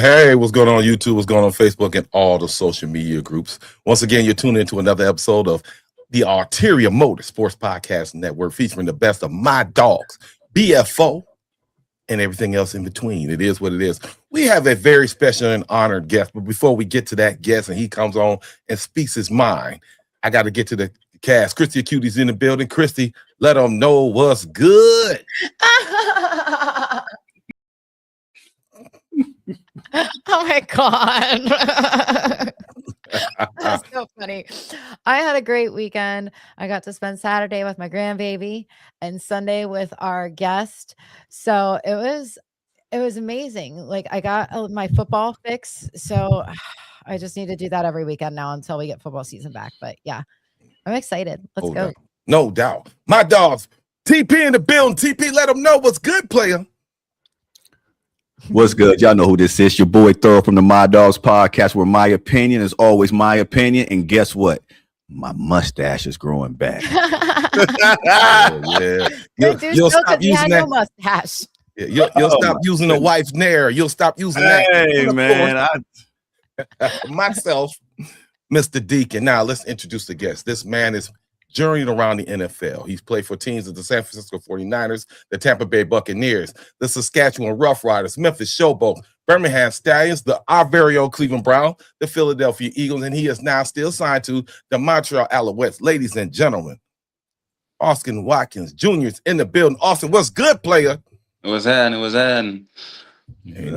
Hey, what's going on YouTube? What's going on Facebook and all the social media groups? Once again, you're tuning into another episode of the Arteria Motorsports Podcast Network featuring the best of my dogs, BFO, and everything else in between. It is what it is. We have a very special and honored guest, but before we get to that guest and he comes on and speaks his mind, I got to get to the cast. Christy Acutie's in the building. Christy, let them know what's good. Oh my God. That's so funny. I had a great weekend. I got to spend Saturday with my grandbaby and Sunday with our guest. So it was amazing. Like I got my football fix. So I just need to do that every weekend now until we get football season back. But yeah, I'm excited. Let's go. No doubt. My dogs, TP in the building. TP, let them know what's good, player. What's good? Y'all know who this is. Your boy Thor from the My Dogs podcast, where my opinion is always my opinion. And guess what? My mustache is growing back. Yeah. You'll stop using that mustache. Yeah, you'll stop using a wife's nair. You'll stop using that. Hey, man. Myself, Mr. Deacon. Now, let's introduce the guest. This man is journeyed around the NFL. He's played for teams of the San Francisco 49ers, the Tampa Bay Buccaneers, the Saskatchewan Roughriders, Memphis Showboat, Birmingham Stallions, our very own Cleveland Brown, the Philadelphia Eagles, and he is now still signed to the Montreal Alouettes. Ladies and gentlemen, Austin Watkins Jr. is in the building. Austin, what's good, player? It was happening. Ain't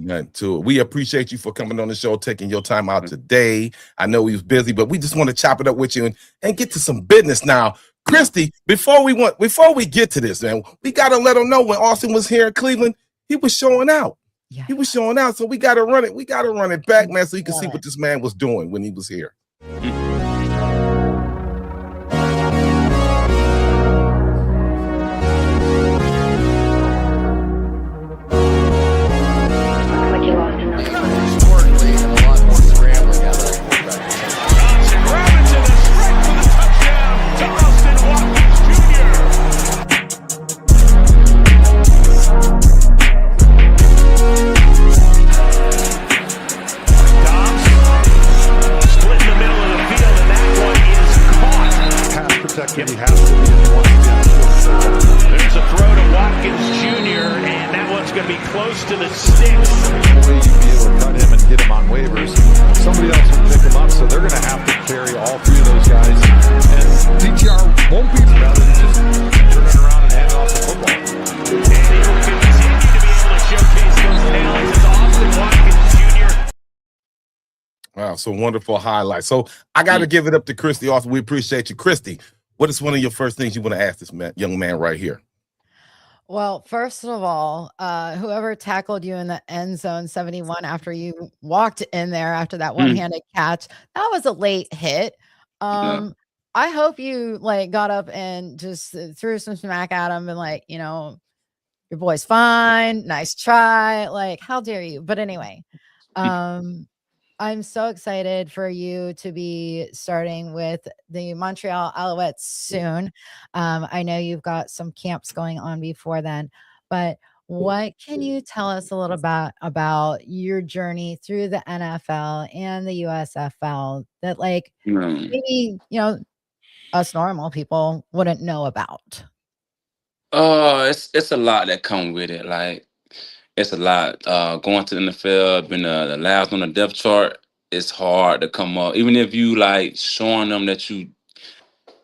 nothing to it. We appreciate you for coming on the show, taking your time out today. I know he was busy, but we just want to chop it up with you and get to some business now. Christy, before we get to this, man, we got to let them know when Austin was here in Cleveland, he was showing out. Yeah. He was showing out, so we got to run it. We got to run it back, man, so you can see what this man was doing when he was here. He has to be There's a throw to Watkins Jr. and that one's going to be close to the sticks. The way you'd be able to cut him and get him on waivers, somebody else will pick him up, so they're going to have to carry all three of those guys. And DTR won't be rather than just turning around and handing off the football. And he will continue to be able to showcase those talents as Austin Watkins Jr. Wow, some wonderful highlights. So I got to give it up to Christy. Also, we appreciate you, Christy. What is one of your first things you want to ask this young man right here? Well, first of all, whoever tackled you in the end zone 71 after you walked in there after that one-handed catch, that was a late hit. I hope you got up and just threw some smack at him and your boy's fine. Nice try. How dare you? But anyway, I'm so excited for you to be starting with the Montreal Alouettes soon. I know you've got some camps going on before then, but what can you tell us a little bit about your journey through the NFL and the USFL that maybe, us normal people wouldn't know about? It's a lot that come with it. It's a lot. Going to the NFL, being the last on the depth chart, it's hard to come up. Even if you showing them that you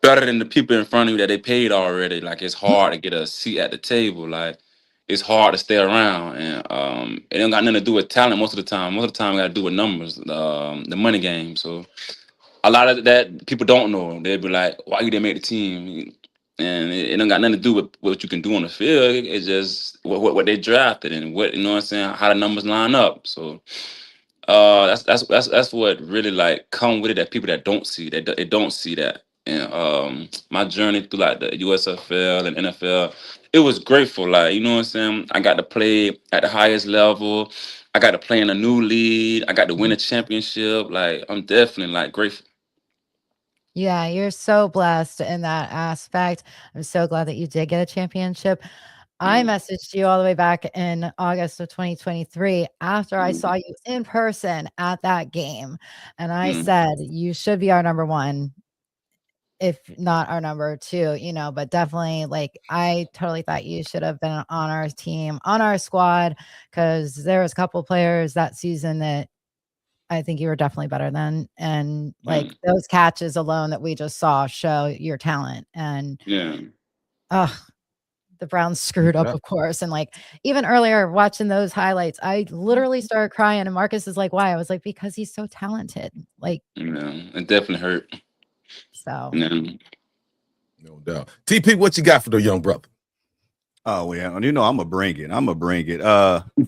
better than the people in front of you that they paid already, it's hard to get a seat at the table. It's hard to stay around, and it don't got nothing to do with talent most of the time. Most of the time, it got to do with numbers, the money game. So a lot of that people don't know. They'll be like, "Why you didn't make the team?" And it don't got nothing to do with what you can do on the field. It's just what they drafted and what how the numbers line up. So that's what really come with it, that people that don't see that they don't see that. And my journey through the USFL and NFL, it was grateful. I got to play at the highest level. I got to play in a new league. I got to win a championship. I'm definitely grateful. Yeah, you're so blessed in that aspect. I'm so glad that you did get a championship. I messaged you all the way back in August of 2023 after I saw you in person at that game. And I said, you should be our number one, if not our number two, but definitely I totally thought you should have been on our team, on our squad, because there was a couple players that season that I think you were definitely better than. And those catches alone that we just saw show your talent. And the Browns screwed up, of course. And even earlier watching those highlights, I literally started crying. And Marcus is like, why? I was like, because he's so talented. It definitely hurt. So no doubt. TP, what you got for the young brother? Oh yeah, I'm gonna bring it.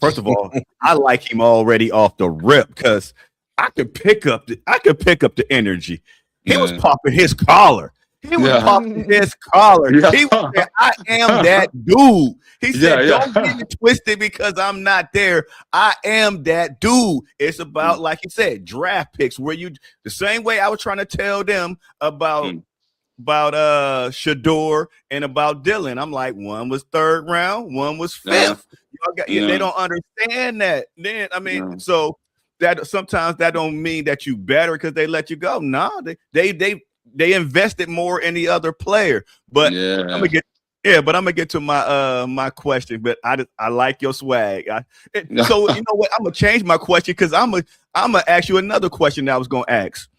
First of all, I like him already off the rip because I could pick up the energy. He was popping his collar. He was popping his collar. He was saying, I am that dude. He said, don't get it twisted because I'm not there. I am that dude. It's about, like you said, draft picks where the same way I was trying to tell them about Shador and about Dylan. I'm like, one was third round, one was fifth. They don't understand that. Then so that sometimes that don't mean that you better because they let you go. No, they invested more in the other player. But I'm gonna get to my my question. But I like your swag. So you know what? I'm gonna change my question because I'm gonna ask you another question that I was gonna ask.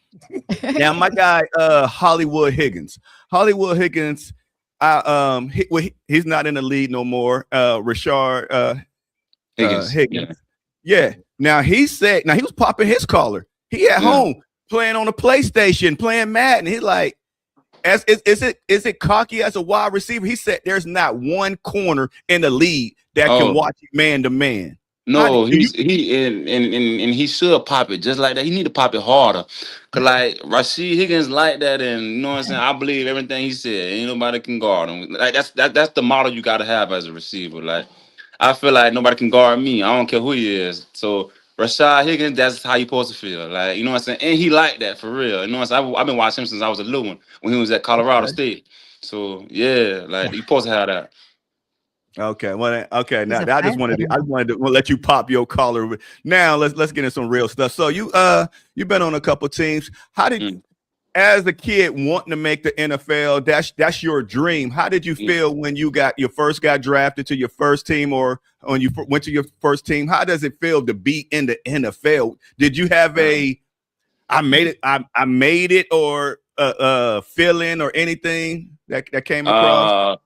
Now, my guy, Hollywood Higgins, he's not in the league no more. Rashard Higgins. Yeah. Now he was popping his collar. He at home playing on the PlayStation, playing Madden. He's like, is it cocky as a wide receiver? He said there's not one corner in the league that can watch man to man. No, he should pop it just like that. He need to pop it harder. Cause Rashid Higgins like that, and you know what I'm saying? I believe everything he said. Ain't nobody can guard him. That's the model you gotta have as a receiver. I feel like nobody can guard me. I don't care who he is. So Rashad Higgins, that's how you supposed to feel. You know what I'm saying? And he like that for real. You know what I'm saying? I've been watching him since I was a little one when he was at Colorado State. So yeah, you supposed to have that. Okay. Well, okay. Now I wanted to let you pop your collar. Now let's get into some real stuff. So you've been on a couple teams. How did as a kid wanting to make the NFL? That's your dream. How did you feel when you got drafted to your first team, or when you went to your first team? How does it feel to be in the NFL? Did you have I made it or feeling or anything that came across?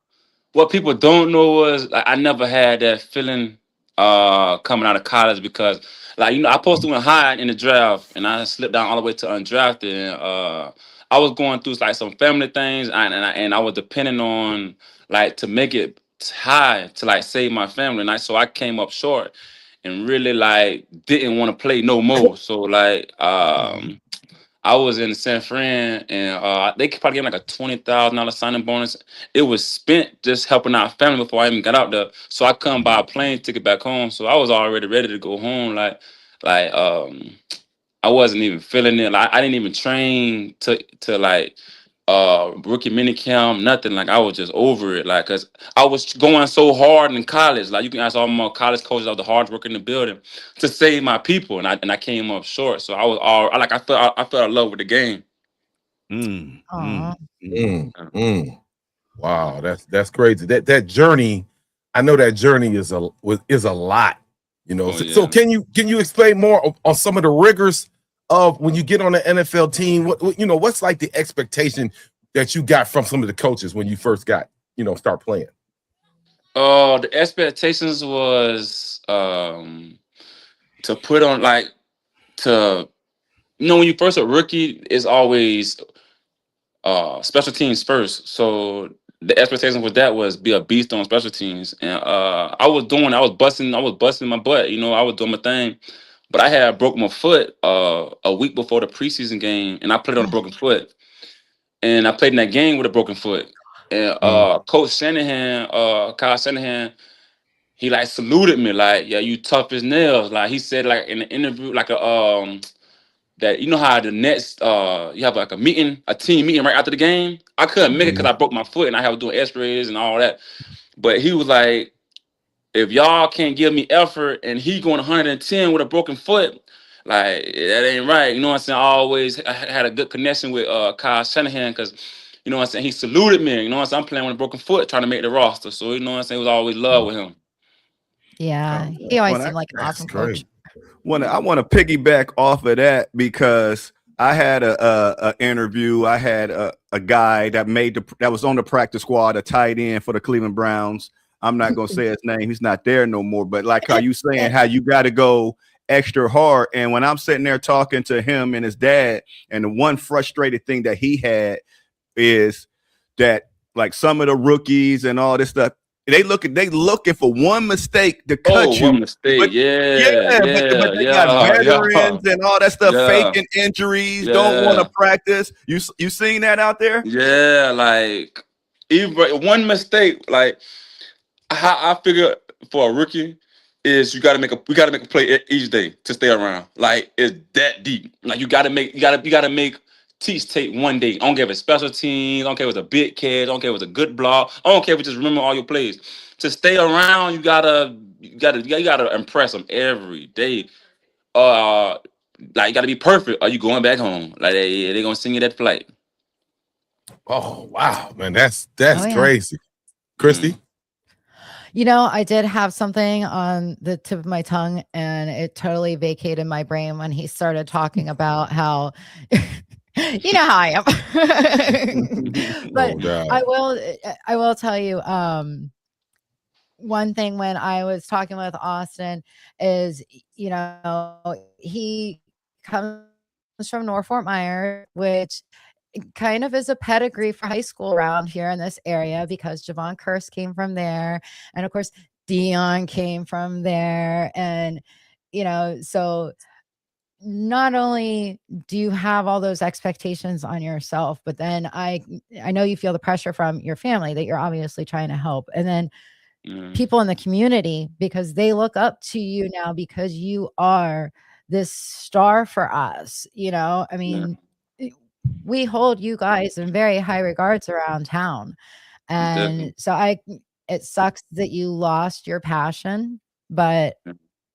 What people don't know was I never had that feeling coming out of college because I supposed to went high in the draft and I slipped down all the way to undrafted. And, I was going through some family things and I was depending on to make it high to save my family. And so I came up short and really didn't want to play no more. So I was in San Fran, and they could probably give me a $20,000 signing bonus. It was spent just helping out family before I even got out there. So I couldn't buy a plane ticket back home. So I was already ready to go home. I wasn't even feeling it. I didn't even train to rookie mini camp, nothing. I was just over it. Cause I was going so hard in college. You can ask all my college coaches, I was the hardest worker in the building to save my people, and I came up short. So I was I fell in love with the game. Wow, that's crazy. That journey, I know that journey is a lot. So can you explain more on some of the rigors of when you get on the NFL team? What's the expectation that you got from some of the coaches when you first got start playing? The expectations was to put on when you first a rookie, it's always special teams first. So the expectation with that was be a beast on special teams, and I was busting my butt. I was doing my thing. But I had broke my foot a week before the preseason game, and I played on a broken foot. And I played in that game with a broken foot. And Coach Shanahan, Kyle Shanahan, he saluted me yeah, you tough as nails. He said in the interview that how the Nets you have a team meeting right after the game. I couldn't make it because I broke my foot and I was doing X-rays and all that. But he was if y'all can't give me effort and he going 110 with a broken foot, like that ain't right. You know what I'm saying? I always had a good connection with Kyle Shanahan because, you know what I'm saying, he saluted me. You know what I'm saying? I'm playing with a broken foot trying to make the roster. So, you know what I'm saying? It was always love with him. Yeah, he always seemed like an awesome coach. I want to piggyback off of that because I had a interview. I had a guy that that was on the practice squad, a tight end for the Cleveland Browns. I'm not gonna say his name. He's not there no more. But like how you saying how you got to go extra hard. And when I'm sitting there talking to him and his dad, and the one frustrated thing that he had is that like some of the rookies and all this stuff, they looking for one mistake to cut you. One mistake, but they got veterans and all that stuff, faking injuries, don't want to practice. You seen that out there? Yeah, like even one mistake, like how I figure for a rookie is we gotta make a play each day to stay around. Like it's that deep. Like you gotta make teach tape one day. I don't care if it's special teams, I don't care if it's a big catch, I don't care if it's a good block, I don't care if you just remember all your plays. To stay around, you gotta impress them every day. Like you gotta be perfect. Are you going back home? Like they gonna send you that flight. Oh wow, man, that's crazy. Christy? You know, I did have something on the tip of my tongue and it totally vacated my brain when he started talking about how you know how I am. But I will tell you one thing when I was talking with Austin is, you know, he comes from North Fort Myers, which kind of is a pedigree for high school around here in this area because Javon Curse came from there. And of course, Dion came from there. And, you know, so not only do you have all those expectations on yourself, but then I know you feel the pressure from your family that you're obviously trying to help. And then people in the community, because they look up to you now because you are this star for us. You know, I mean, we hold you guys in very high regards around town. And so it sucks that you lost your passion, but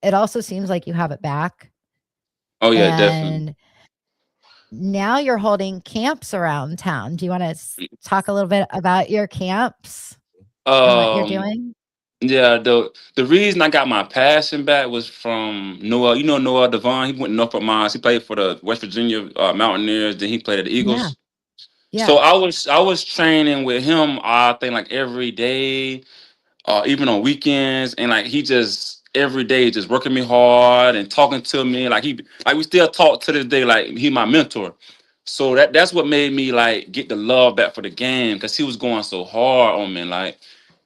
it also seems like you have it back. Oh yeah, definitely. Now you're holding camps around town. Do you want to talk a little bit about your camps and what you're doing? Yeah, the reason I got my passion back was from Noah. You know Noah Devon. He went to Norfolk Mines. He played for the West Virginia Mountaineers. Then he played at the Eagles. Yeah. So I was training with him. I think like every day, even on weekends, and like he just every day just working me hard and talking to me. Like we still talk to this day. Like he my mentor. So that's what made me like get the love back for the game because he was going so hard on me. Like.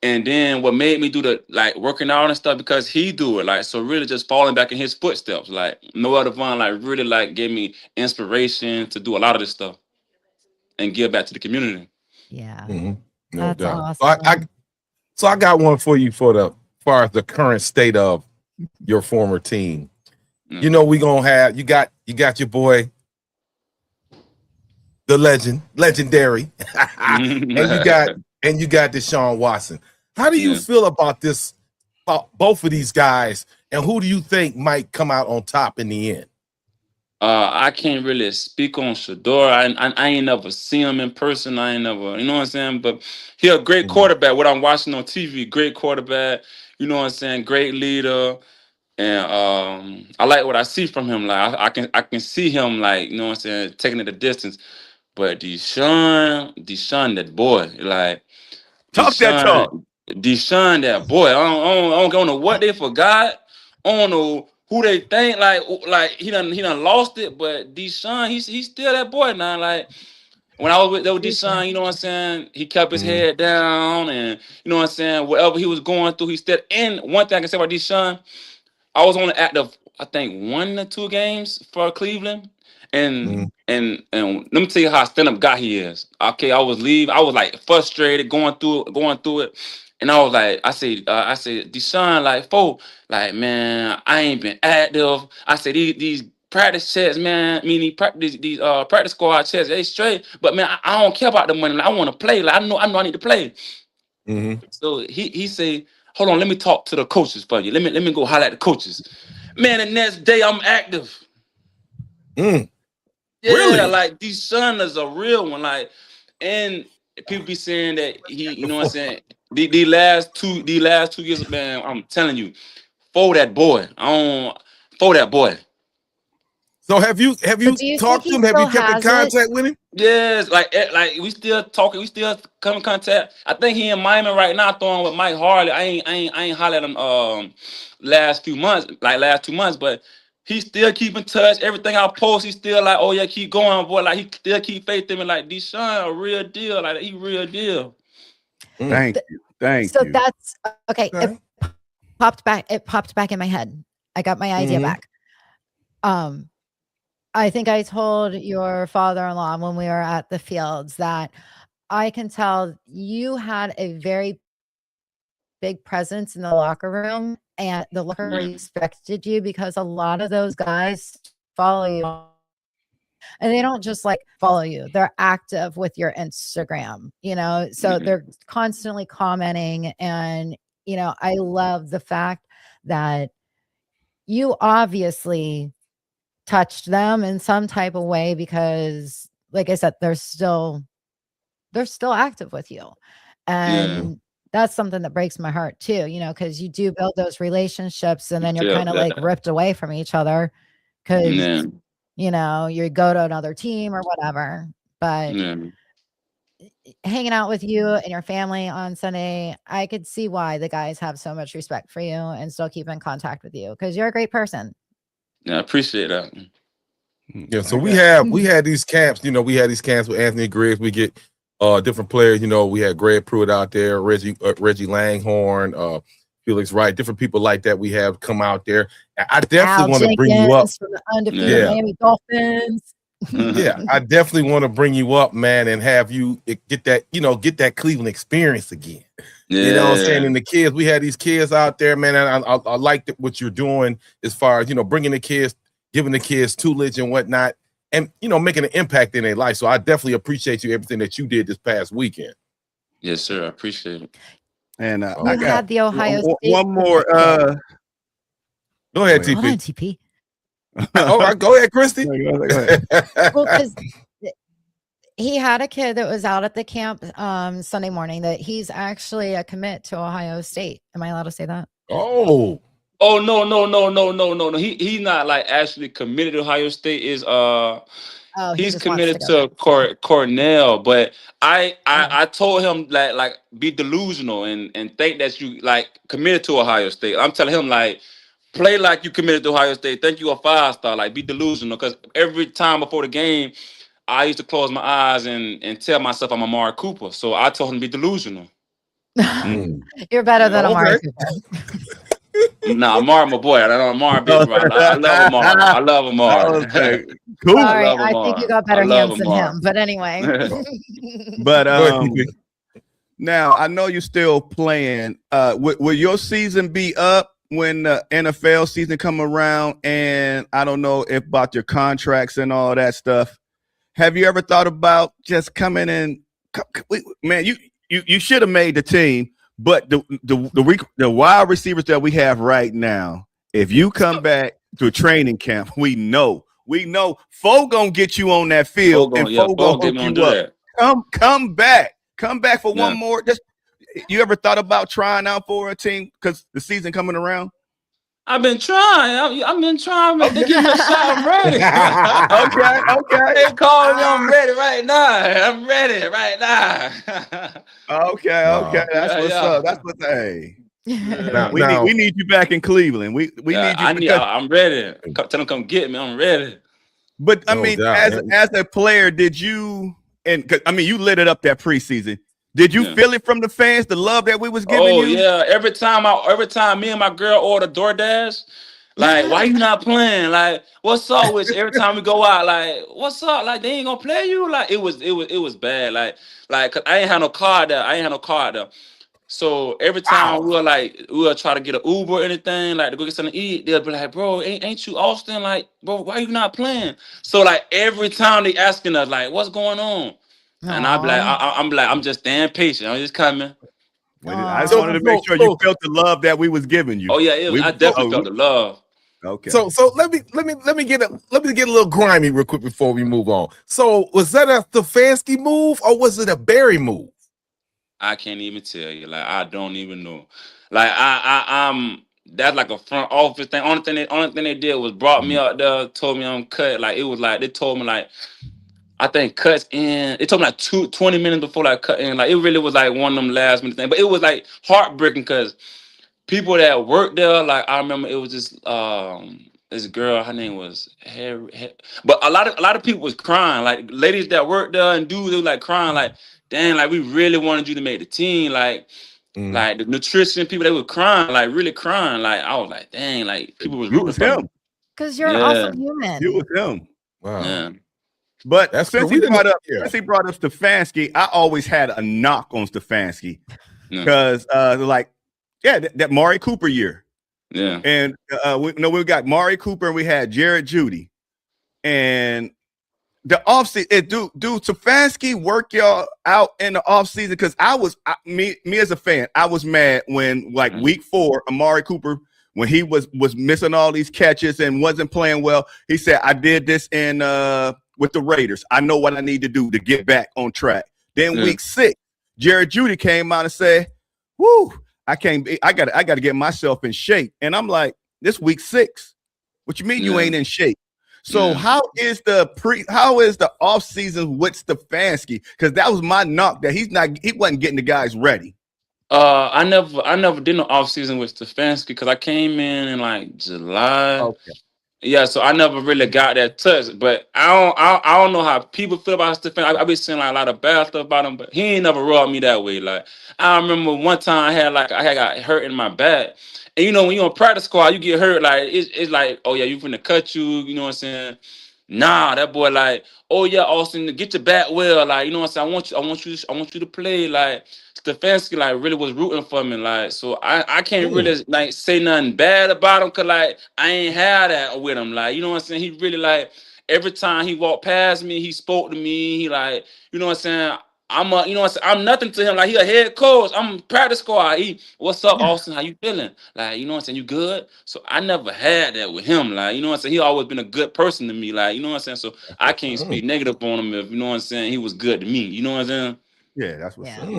And then what made me do the like working out and stuff because he do it like so really just falling back in his footsteps like no other fun like really like gave me inspiration to do a lot of this stuff and give back to the community. Yeah, no that's doubt. Awesome. So I got one for you as far as the current state of your former team. You know we gonna have you got your boy, the legendary, and you got Deshaun Watson. How do you feel about this, about both of these guys, and who do you think might come out on top in the end? I can't really speak on Shador. I ain't never seen him in person. I ain't never, you know what I'm saying? But he a great quarterback. What I'm watching on TV, great quarterback. You know what I'm saying? Great leader. And I like what I see from him. Like I can see him like, you know what I'm saying, taking it a distance. But Deshaun, that boy, like Deshaun, that boy. I don't know what they forgot. I don't know who they think. Like he done lost it. But Deshaun, he's still that boy now. Like when I was with Deshaun, you know what I'm saying? He kept his head down, and you know what I'm saying. Whatever he was going through, he still. And one thing I can say about Deshaun, I was on the active, I think 1 or 2 games for Cleveland. And let me tell you how stand-up guy he is. Okay, I was like frustrated going through it. And I was like, I said, Deshaun, like, man, I ain't been active. I said, these practice checks, man, these practice squad checks, they straight. But man, I don't care about the money. Like, I want to play. Like, I know I need to play. So he say, hold on, let me talk to the coaches for you. Let me go holler at the coaches. Man, the next day I'm active. Yeah, Really? like Deshaun is a real one. Like, and people be saying that he, you know what I'm saying? The last 2 years, man, I'm telling you, for that boy. So have you But do you think talked to he him? Have you still kept in has it? contact with him? Yes, like we still talking, we still come in contact. I think he in Miami right now throwing with Mike Harley. I ain't hollered at him last 2 months, but he still keep in touch. Everything I post, he still like, oh yeah, keep going, boy. Like he still keep faith in me. Like Deshaun, a real deal. Like he real deal. Thank you. So that's okay. It popped back in my head. I got my idea back. I think I told your father-in-law when we were at the fields that I can tell you had a very big presence in the locker room, and the locker room respected you because a lot of those guys follow you. And they don't just like follow you, they're active with your Instagram, so they're constantly commenting. And, I love the fact that you obviously touched them in some type of way because, like I said, they're still active with you. And that's something that breaks my heart too, because you do build those relationships and then you're kind of like ripped away from each other because you go to another team or whatever. But hanging out with you and your family on Sunday, I could see why the guys have so much respect for you and still keep in contact with you because you're a great person. Yeah, I appreciate that. Yeah, so we had these camps, we had these camps with Anthony Griggs. We get different players, we had Greg Pruitt out there, Reggie Langhorne, Felix Wright, different people like that we have come out there. I definitely want to bring you up from the undefeated Miami Dolphins. Yeah, I definitely want to bring you up, man, and have you get that Cleveland experience again. You know what I'm saying? And the kids, we had these kids out there, man. And I like what you're doing as far as, bringing the kids, giving the kids tutelage and whatnot, and, making an impact in their life. So I definitely appreciate everything that you did this past weekend. Yes, sir. I appreciate it. And I got the Ohio State. One more. Go ahead, TP. Hold on, TP. Go ahead, Christy. Go ahead. Well, because he had a kid that was out at the camp Sunday morning that he's actually a commit to Ohio State. Am I allowed to say that? Oh no. He's not like actually committed to Ohio State. He's committed to Cornell, but I told him like be delusional and think that you like committed to Ohio State. I'm telling him like play like you committed to Ohio State. Think you a 5-star. Like be delusional, because every time before the game, I used to close my eyes and tell myself I'm Amari Cooper. So I told him to be delusional. You're better than Amari Cooper. Nah, Amari, my boy. I know Amari, big bro. I love Amari. I love Amari. Cool. Sorry, I think you got better hands than him. But anyway. But now I know you're still playing. Will your season be up when the NFL season come around? And I don't know if about your contracts and all that stuff. Have you ever thought about just coming in? Man, you should have made the team. But the wide receivers that we have right now, if you come back to a training camp, we know Fo gonna get you on that field and Fo gonna hook you up. Come back for one more. Just you ever thought about trying out for a team because the season coming around? I've been trying. I've been trying to give me a shot. I'm ready. Okay. They call me. I'm ready right now. I'm ready right now. Okay. That's what's up. That's what's hey. We need you back in Cleveland. We need you. I'm ready. Tell them come get me. I'm ready. But I mean, as a player, did you? And I mean, you lit it up that preseason. Did you feel it from the fans, the love that we was giving you? Oh yeah, every time me and my girl order DoorDash, like, why you not playing? Like, what's up with you? Every time we go out, like, what's up? Like, they ain't gonna play you? Like, it was bad. Like, cause I ain't had no car there. So every time we'll try to get an Uber or anything, like to go get something to eat, they'll be like, bro, ain't you Austin? Like, bro, why you not playing? So like every time they asking us, like, what's going on? And I'm just staying patient. I'm just coming. I just wanted to make sure you felt the love that we was giving you. Oh yeah, I definitely felt the love. Okay. So let me get a little grimy real quick before we move on. So was that a Stefanski move or was it a Barry move? I can't even tell you. Like I don't even know. Like I'm that's like a front office thing. Only thing they did was brought me out there, told me I'm cut. Like it was like they told me like I think cuts in. It told me like 20 minutes before like cut in. Like it really was like one of them last minute things. But it was like heartbreaking because people that worked there, like I remember it was this girl, her name was Harry. But a lot of people was crying. Like ladies that worked there and dudes, they were like crying, like, dang, like we really wanted you to make the team. Like the nutrition people, they were crying, like really crying. Like I was like, dang, like people was rooting for him. Because you're an awesome human. You was him. Wow. Yeah. But since he brought up Stefanski, I always had a knock on Stefanski because that Mari Cooper year. Yeah. And we got Mari Cooper and we had Jared Judy. And the offseason, dude, Stefanski work y'all out in the offseason because me as a fan, I was mad when week 4, Amari Cooper, when he was missing all these catches and wasn't playing well, he said, I did this in with the Raiders. I know what I need to do to get back on track. Then week 6, Jared Judy came out and said, whoo, I got to get myself in shape. And I'm like, this week 6. What you mean you ain't in shape? So how is the off season with Stefanski? Because that was my knock that he wasn't getting the guys ready. I never did no off season with Stefanski because I came in like July. Okay. Yeah, so I never really got that touch. But I don't know how people feel about Stefanski. I be seeing like a lot of bad stuff about him, but he ain't never rubbed me that way. Like I remember one time I had got hurt in my back. And when you're on practice squad, you get hurt, like it's like, oh yeah, you finna cut you know what I'm saying? Nah, that boy like, oh yeah, Austin, get your back well, like, you know what I'm saying? I want you to play. Like Stefanski like really was rooting for me. Like, so I can't really like say nothing bad about him because like I ain't had that with him. Like, you know what I'm saying? He really like every time he walked past me, he spoke to me. He like, you know what I'm saying? I'm nothing to him. Like he a head coach. I'm practice squad. What's up, Austin? How you feeling? Like, you know what I'm saying? You good? So I never had that with him. Like, you know what I'm saying? He always been a good person to me. Like, you know what I'm saying? So I can't speak negative on him if, you know what I'm saying, he was good to me. You know what I'm saying? Yeah, that's what's up.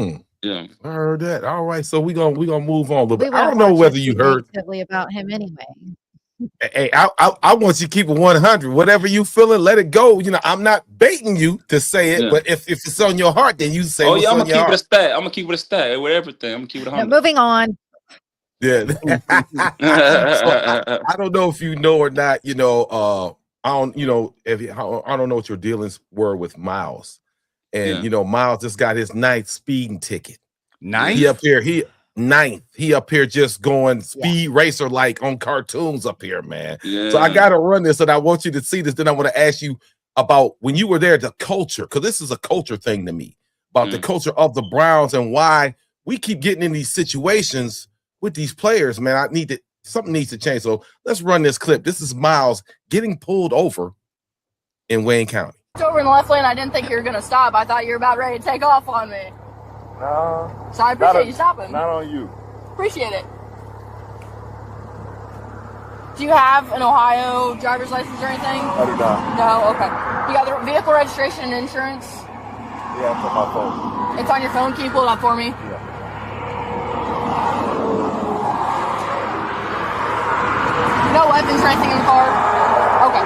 Yeah. I heard that. All right. So we gonna move on a little bit. I don't know whether you heard about him anyway. Hey, I want you to keep it 100. Whatever you feeling, let it go. I'm not baiting you to say it, but if it's on your heart, then you say. Oh yeah, I'm gonna keep it a stat. I'm gonna keep it a stat with everything. I'm gonna keep it 100. Moving on. Yeah. So I don't know if you know or not. I don't know what your dealings were with Myles, and Myles just got his 9th speeding ticket. 9th? He up here. 9th. He up here just going speed racer like on cartoons up here, man. Yeah. So I gotta run this, and I want you to see this. Then I want to ask you about when you were there, the culture, because this is a culture thing to me, about the culture of the Browns and why we keep getting in these situations with these players, man. Something needs to change. So let's run this clip. This is Myles getting pulled over in Wayne County. Over in the left lane, I didn't think you were gonna stop. I thought you were about ready to take off on me. No. So I appreciate you stopping. Not on you. Appreciate it. Do you have an Ohio driver's license or anything? I do not. No? Okay. You got the vehicle registration and insurance? Yeah, it's on my phone. It's on your phone? Can you pull it up for me? Yeah. No weapons or anything in the car? Okay.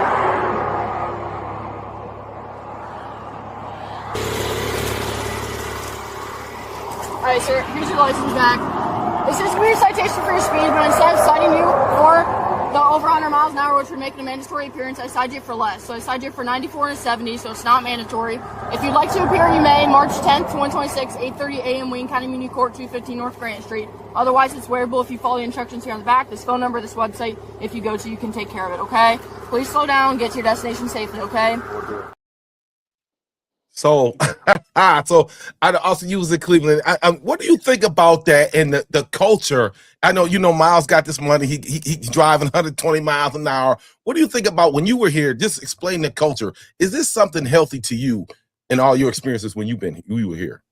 Alright, sir, here's your license back. This is going to be a citation for your speed, but instead of citing you for the over 100 miles an hour, which would make it a mandatory appearance, I cited you for less. So I cited you for 94 and a 70, so it's not mandatory. If you'd like to appear, you may. March 10th, 126, 8:30 a.m., Wayne County Community Court, 215 North Grant Street. Otherwise, it's wearable if you follow the instructions here on the back. This phone number, this website, if you go to, you can take care of it, okay? Please slow down, get to your destination safely, okay? So, I also use in Cleveland. What do you think about that and the culture? I know Myles got this money. He's driving 120 miles an hour. What do you think about when you were here? Just explain the culture. Is this something healthy to you in all your experiences when you were here?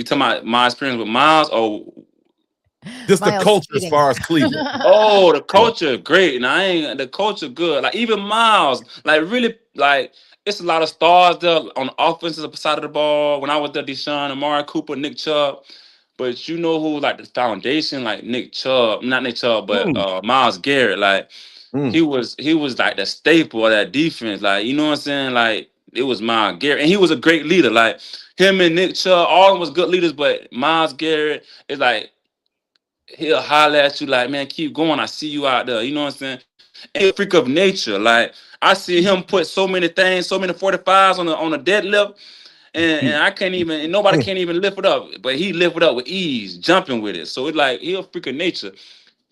You talking about my experience with Myles? Oh, just the Myles culture as cheating. far as Cleveland. oh, the culture great, and I ain't the culture good. Like even Myles, like really, like it's a lot of stars there on the offensive side of the ball. When I was there, Deshaun, Amari Cooper, Nick Chubb. But you know who like the foundation, like Nick Chubb, not Nick Chubb, but Myles Garrett. Like he was like the staple of that defense. Like, you know what I'm saying? Like it was Myles Garrett. And he was a great leader. Like him and Nick Chubb, all of them was good leaders, but Myles Garrett is like he'll holler at you like, man, keep going. I see you out there. You know what I'm saying? And a freak of nature. Like I see him put so many things, so many 45s on a deadlift. And I can't even, and nobody can't even lift it up, but he lift it up with ease, jumping with it. So it's like he a freak of nature,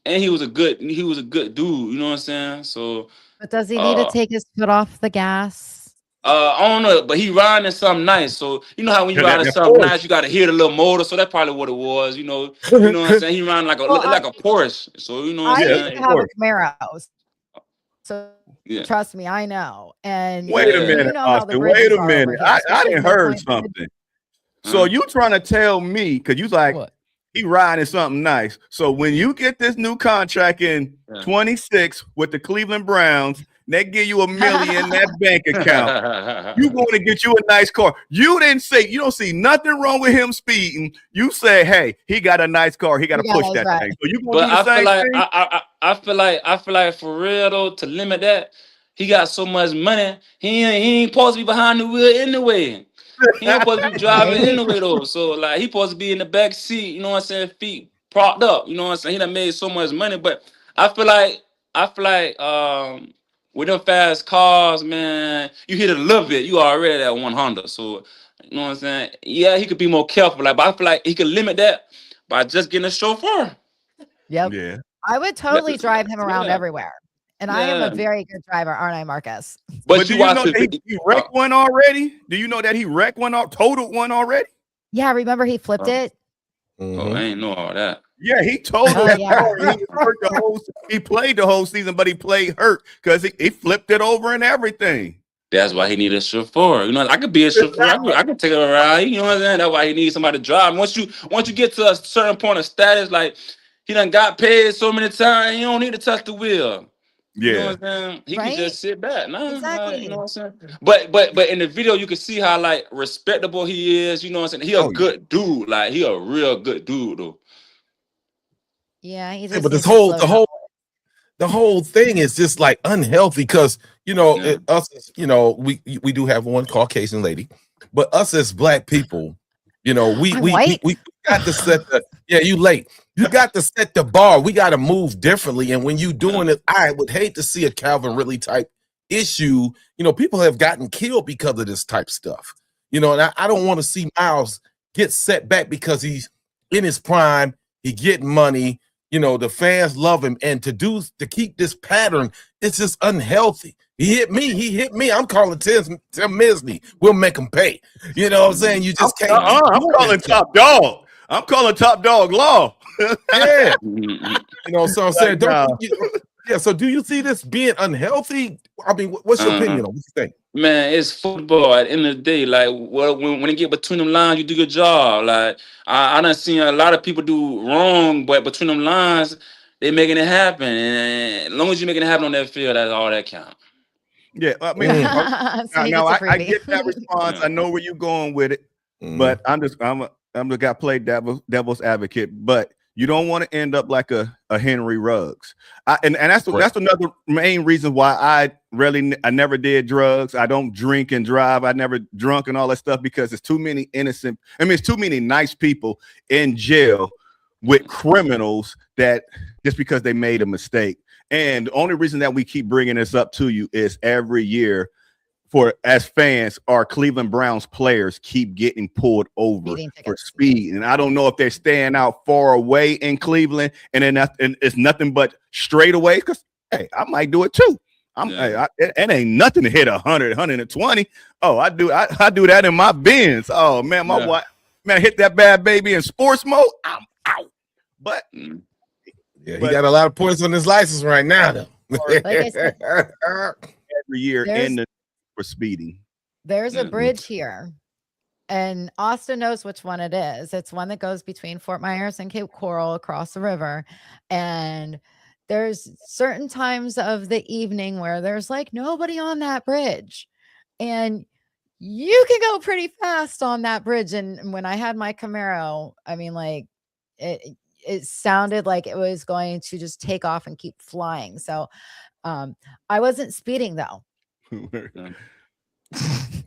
and he was a good dude. You know what I'm saying? So, But does he need to take his foot off the gas? I don't know, but he riding something nice. So you know how when you riding something nice, you got to hear the little motor. So that's probably what it was. You know what I'm saying? He riding like a Porsche. So you know what I'm saying? I used to have a Camaro. So trust me, I know. And wait a minute, Austin. Wait a minute. I didn't heard something. So you trying to tell me, because you like he riding something nice. So when you get this new contract in 26 with the Cleveland Browns, they give you $1 million in that bank account. You want to get you a nice car. You didn't say, you don't see nothing wrong with him speeding. You say, hey, he got a nice car. He got to push that thing. So you gonna do the same thing? I feel like for real though, to limit that, he got so much money. He ain't supposed to be behind the wheel anyway. He ain't supposed to be driving anyway though. So like he supposed to be in the back seat, you know what I'm saying, feet propped up, you know what I'm saying? He done made so much money. But I feel like with them fast cars, man, you hit it a little bit, you already at 100. So you know what I'm saying? Yeah, he could be more careful. Like, but I feel like he could limit that by just getting a chauffeur. Yep. Yeah. I would totally drive him around everywhere. And I am a very good driver, aren't I, Marcus? But do you know that he wrecked one already? Do you know that he wrecked one or totaled one already? Yeah, remember he flipped it? Oh, I ain't know all that. Yeah, he totaled that car. He played the whole season, but he played hurt because he flipped it over and everything. That's why he needed a chauffeur. You know, I could be a chauffeur. I could take it around. You know what I'm saying? That's why he needs somebody to drive. Once you get to a certain point of status, like he done got paid so many times, you don't need to touch the wheel. Yeah, you know what I'm saying? He can just sit back. Nah, exactly. You know what I'm saying? But in the video, you can see how like respectable he is. You know what I'm saying? He a good dude. Like he a real good dude though. Yeah, he's but the whole thing is just like unhealthy because you know us, you know, we do have one Caucasian lady, but us as black people, you know, we got to set the you late. You got to set the bar. We got to move differently. And when you doing it, I would hate to see a Calvin Ridley type issue. You know, people have gotten killed because of this type stuff. You know, and I don't want to see Myles get set back because he's in his prime. He getting money. You know, the fans love him. And to keep this pattern, it's just unhealthy. He hit me. I'm calling Tim Misney. We'll make him pay. You know what I'm saying? You just can't. I'm calling top dog. I'm calling top dog law. Yeah. You know, so I'm saying, so do you see this being unhealthy? I mean, what's your opinion on what you think? Man, it's football at the end of the day. Like, when you get between them lines, you do your job. Like, I done seen a lot of people do wrong, but between them lines, they making it happen. And as long as you're making it happen on that field, that's all that counts. Yeah, I mean, I get that response. I know where you're going with it, but I'm the guy play devil's advocate. But you don't want to end up like a Henry Ruggs. And that's another main reason why I never did drugs. I don't drink and drive. I never drunk and all that stuff because it's too many it's too many nice people in jail with criminals that just because they made a mistake. And the only reason that we keep bringing this up to you is every year as fans, our Cleveland Browns players keep getting pulled over for speed. And I don't know if they're staying out far away in Cleveland and it's nothing but straight away because, hey, I might do it too. It ain't nothing to hit 100, 120. Oh, I do that in my Benz. Oh, man, my wife, man, hit that bad baby in sports mode. I'm out. But he got a lot of points on his license right now, though. Like I said, every year for speeding. There's a bridge here. and Austin knows which one it is. It's one that goes between Fort Myers and Cape Coral across the river. And there's certain times of the evening where there's like nobody on that bridge. And you can go pretty fast on that bridge. And when I had my Camaro, I mean, like it sounded like it was going to just take off and keep flying. So I wasn't speeding though.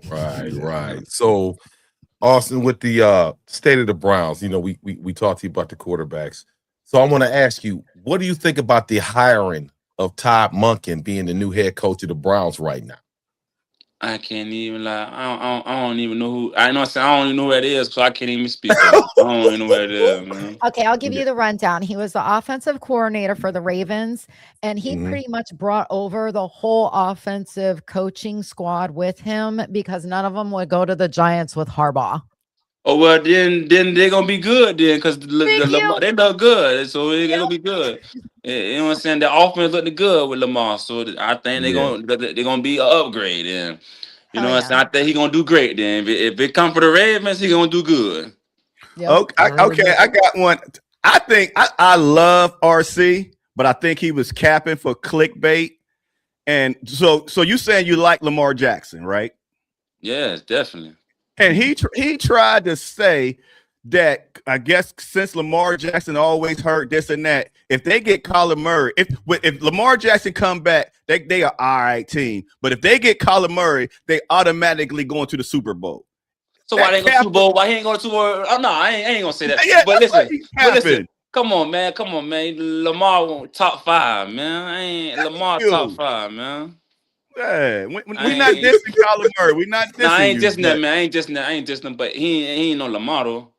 Right. So Austin, with the state of the Browns, we talked to you about the quarterbacks. So I want to ask you, what do you think about the hiring of Todd Monken being the new head coach of the Browns right now? I can't even lie. I don't even know who. I know. I don't even know who that is, so I can't even speak. I don't even know who that is, man. Okay, I'll give you the rundown. He was the offensive coordinator for the Ravens, and he pretty much brought over the whole offensive coaching squad with him because none of them would go to the Giants with Harbaugh. Oh well, then they're gonna be good then, because they look good, so they're gonna be good. You know what I'm saying? The offense looked good with Lamar, so I think they're gonna be an upgrade. And you know what I'm saying? I think he's gonna do great. Then if it come for the Ravens, he's gonna do good. Yep. Okay, I got one. I think I love RC, but I think he was capping for clickbait. And so you saying you like Lamar Jackson, right? Yes, definitely. And he tried to say that, I guess, since Lamar Jackson always hurt this and that, if they get Kyler Murray, if Lamar Jackson come back, they are all right team. But if they get Kyler Murray, they automatically go into the Super Bowl. So why they ain't go to Super Bowl? Why he ain't going to Super Bowl? Oh no, I ain't gonna say that. Yeah, but listen, come on, man. Lamar top 5, man. Lamar top 5, man. Yeah, we're not dissing Kyler Murray. We're not dissing. I ain't dissing that, man. I ain't dissing him, but he ain't no Lamar though.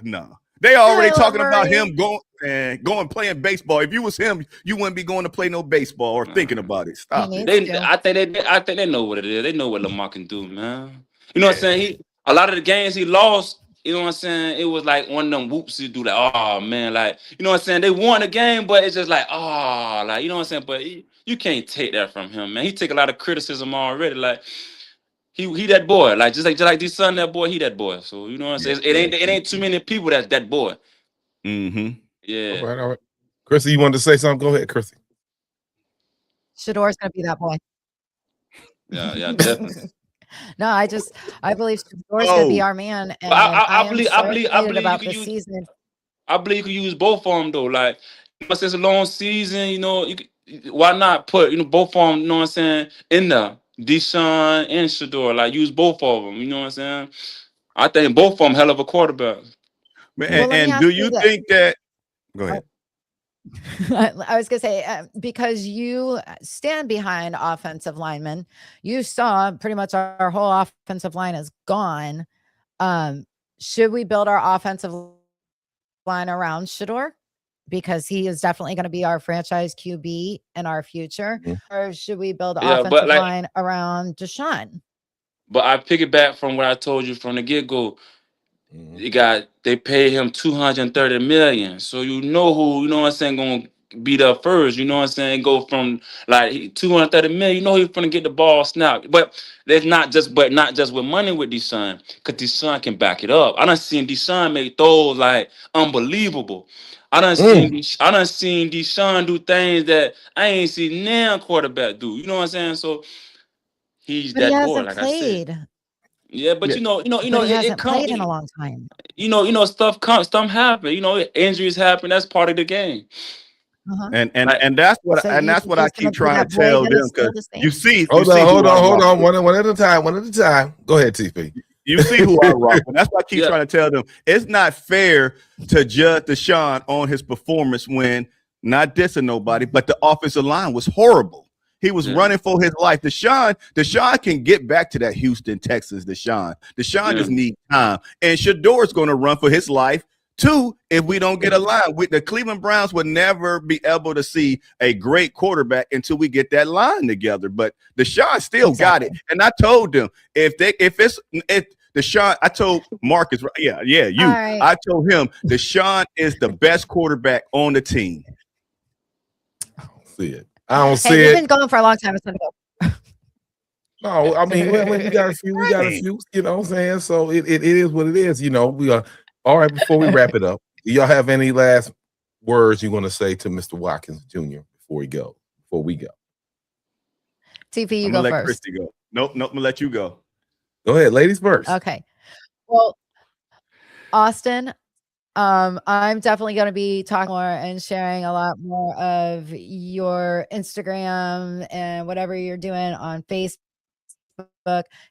No. They already talking about him going playing baseball. If you was him, you wouldn't be going to play no baseball or thinking about it. Stop it. I think they know what it is. They know what Lamar can do, man. You know what I'm saying? A lot of the games he lost, you know what I'm saying? It was like one of them whoops you do, like, oh man, like, you know what I'm saying? They won the game, but it's just like, oh, like, you know what I'm saying? But you can't take that from him, man. He take a lot of criticism already. Like, he that boy. Like, just like this son, that boy, he that boy. So, you know what I'm saying? It ain't too many people that's that boy. Mm-hmm. Yeah. All right. Chrissy, you wanted to say something? Go ahead, Chrissy. Shador's gonna be that boy. Yeah, definitely. No, I believe Shador's gonna be our man. And I believe about this season. I believe you can use both of them though. Like, since it's a long season, you know, why not put both of them? You know what I'm saying? In there, Deshaun and Shador, like use both of them. You know what I'm saying? I think both of them hell of a quarterback. And do you think that? Go ahead. I was going to say, because you stand behind offensive linemen, you saw pretty much our whole offensive line is gone. Should we build our offensive line around Shador? Because he is definitely going to be our franchise QB in our future. Or should we build the offensive line around Deshaun? But I pick it back from what I told you from the get-go. They paid him $230 million. So you know who, you know what I'm saying, gonna be there first. You know what I'm saying? Go from like $230 million. You know he's gonna get the ball snapped. But there's not just with money with Deshaun, because Deshaun can back it up. I done seen Deshaun make throws like unbelievable. I done seen Deshaun do things that I ain't seen now quarterback do. You know what I'm saying? So he's that boy, like played. I said. Yeah, but you know, he hasn't played in a long time. You know, stuff happen. You know, injuries happen. That's part of the game. And that's what I keep trying to tell them, because you see. Hold on, one at a time. Go ahead, TP. You see who I rock with. That's why I keep trying to tell them it's not fair to judge Deshaun on his performance when not dissing nobody, but the offensive line was horrible. He was running for his life. Deshaun can get back to that Houston, Texas. Deshaun just needs time. And Shador's going to run for his life, too, if we don't get a line. The Cleveland Browns would never be able to see a great quarterback until we get that line together. But Deshaun still got it. And I told them, if Deshaun, I told Marcus, I told him Deshaun is the best quarterback on the team. I don't see it. We've been going for a long time. No, I mean, we got a few. We got a few. You know what I'm saying? So it is what it is. You know, we are all right. Before we wrap it up, do y'all have any last words you want to say to Mr. Watkins Jr. before we go? TP, you I'm go gonna let first. Christy go. Nope, I'm gonna let you go. Go ahead, ladies first. Okay. Well, Austin, I'm definitely going to be talking more and sharing a lot more of your Instagram and whatever you're doing on Facebook,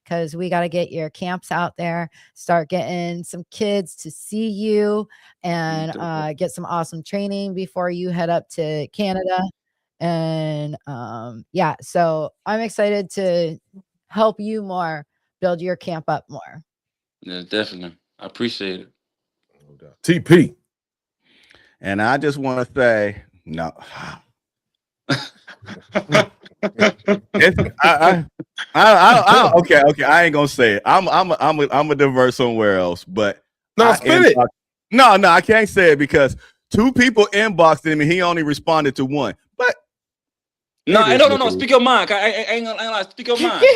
because we got to get your camps out there, start getting some kids to see you, and get some awesome training before you head up to Canada. And yeah, so I'm excited to help you more, build your camp up more. Yeah, definitely. I appreciate it. TP. And I just want to say, no. Okay. I ain't gonna say it. I'm a divert somewhere else. But no, spin it. No, I can't say it because 2 people inboxed him and he only responded to 1. But no. Speak your mind. I ain't gonna lie. Speak your mind. See,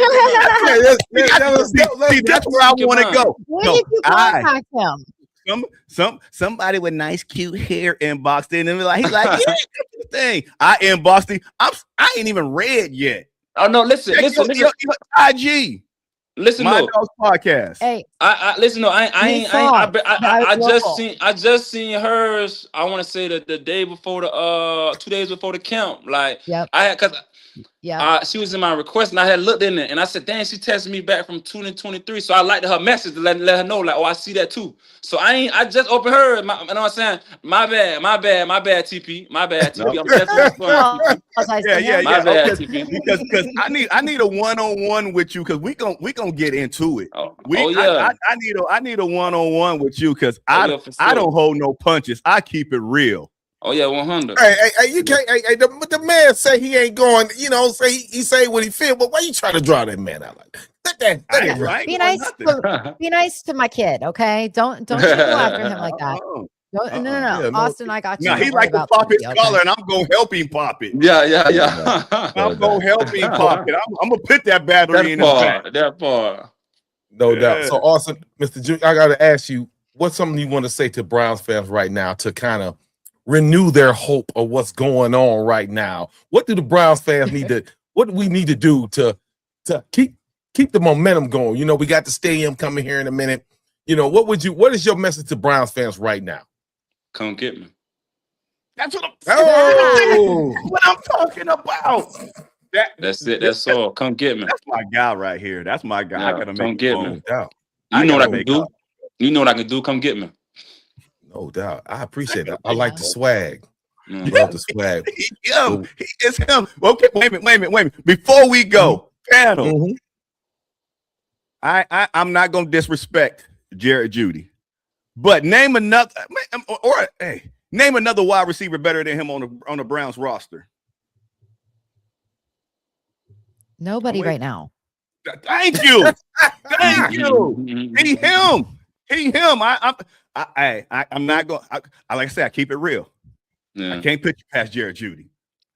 that's where I want to go. When did you contact him? Somebody with nice, cute hair inboxed in and he's like, yeah, that's the thing. I inboxed him. I ain't even read yet. Oh no, listen. IG. Listen, My Dogs Podcast. Hey, I listen. No, I just seen hers. I want to say that the day before 2 days before the camp. Like, yep. She was in my request and I had looked in it and I said, dang, she texted me back from 2023. So I liked her message to let her know, like, oh, I see that too. So I just opened her. You know what I'm saying? My bad, TP. My bad, TP. No. I'm definitely Yeah. My bad, okay. TP. Because I need a one-on-one with you because we gonna get into it. Yeah. I need a one-on-one with you because I don't hold no punches. I keep it real. Oh yeah, 100. Hey, you can't. The man say he ain't going. You know, say he say what he feel. But why you trying to draw that man out like that? Be nice to my kid, okay? Don't you go after him like that. No. Yeah, Austin, I got you. No, he like to pop his collar, and I'm gonna help him pop it. Yeah. I'm gonna help him pop it. I'm gonna put that battery in his back. That part. No doubt. So, Austin, Mr. Jr., I got to ask you, what's something you want to say to Browns fans right now to kind of renew their hope of what's going on right now? What do the Browns fans need to? What do we need to do to keep the momentum going? You know, we got the stadium coming here in a minute. You know, what is your message to Browns fans right now? Come get me. That's what I'm talking about. That's it. That's all. Come get me. That's my guy right here. That's my guy. Yeah, I gotta come make get me. You know what I can do. You know what I can do. Come get me. No doubt. I appreciate that. I like the swag. Love the swag. It's him. Okay, wait a minute. Before we go, panel. I'm not gonna disrespect Jared Jeudy, but name another wide receiver better than him on the Browns roster. Nobody right now. Thank you. Thank you. He him. I'm not going. Like I said, I keep it real. Yeah. I can't put you past Jared Jeudy.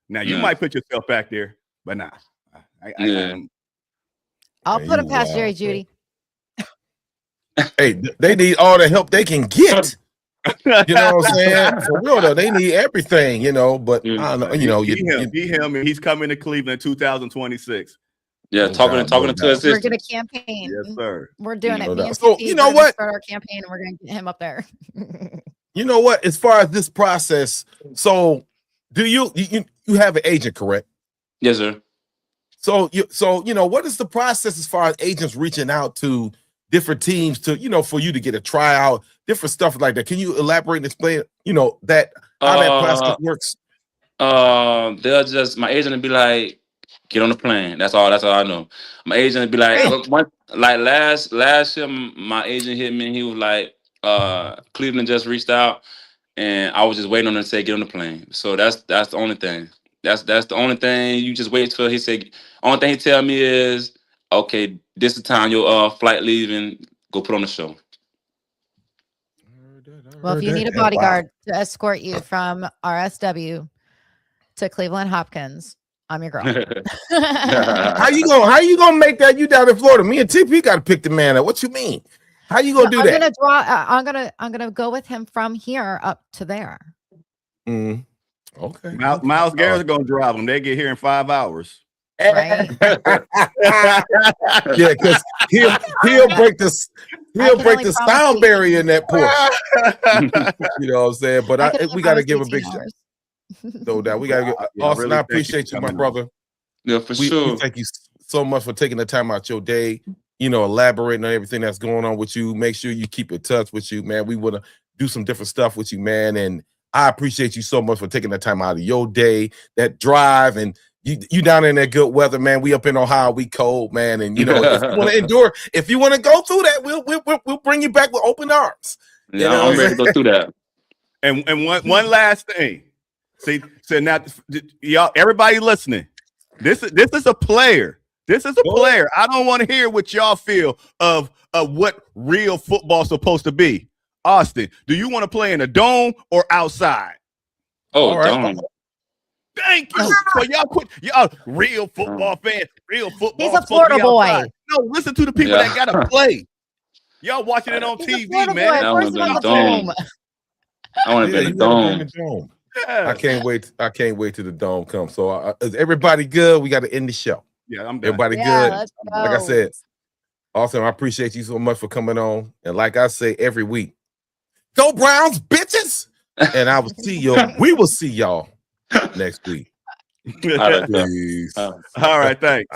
Now you might put yourself back there, but nah. I'll put him past Jared Jeudy. Hey, they need all the help they can get. You know what I'm saying? For real though, they need everything. You know, but I don't know. You know, be him, and he's coming to Cleveland in 2026. Yeah, talking to his We're gonna campaign. Yes, sir. We're doing it. So you know what? Start our campaign, and we're gonna get him up there. You know what? As far as this process, so do you have an agent, correct? Yes, sir. So you know, what is the process as far as agents reaching out to different teams to, you know, for you to get a tryout, different stuff like that? Can you elaborate and explain, you know, that how that process works? They'll just, my agent will be like, get on the plane. That's all I know. My agent will be like, last year, my agent hit me and he was like, Cleveland just reached out and I was just waiting on him to say, get on the plane. So that's the only thing. That's the only thing. You just wait till he said, only thing he tell me is, okay, this is the time your flight leaving, go put on the show. Well, if you need a bodyguard to escort you from RSW to Cleveland Hopkins, I'm your girl. How you gonna make that? You down in Florida? Me and TP got to pick the man up. What you mean? How you gonna do that? I'm gonna go with him from here up to there. Okay. Myles Garrett's gonna drive them. They get here in 5 hours. Right? Yeah, because he'll break the sound barrier in that port. You know what I'm saying? But we got to give a big shout. No doubt. We got to give Austin. Really, I appreciate you, my brother. Yeah, for sure. We thank you so much for taking the time out your day. Elaborating on everything that's going on with you. Make sure you keep in touch with you, man. We want to do some different stuff with you, man. And I appreciate you so much for taking the time out of your day, that drive, and you down in that good weather, man. We up in Ohio, we cold, man. And if you want to endure, if you want to go through that, we'll bring you back with open arms. Yeah, I'm ready to go through that. And one last thing. See, so now y'all, everybody listening, this is a player. This is a player. I don't want to hear what y'all feel of what real football's supposed to be. Austin, do you want to play in a dome or outside? Oh, right. Dome. Thank you. So y'all real football fans, real football. He's a Florida boy. No, listen to the people that gotta play. Y'all watching it on TV, man. I want to be in the dome. I want to be in the dome. Yeah. I can't wait. I can't wait till the dome comes. So is everybody good? We got to end the show. Yeah, I'm done. Everybody good. Like I said, Austin, I appreciate you so much for coming on. And like I say every week, go Browns, bitches. And I will see you. We will see y'all next week. All right, thanks.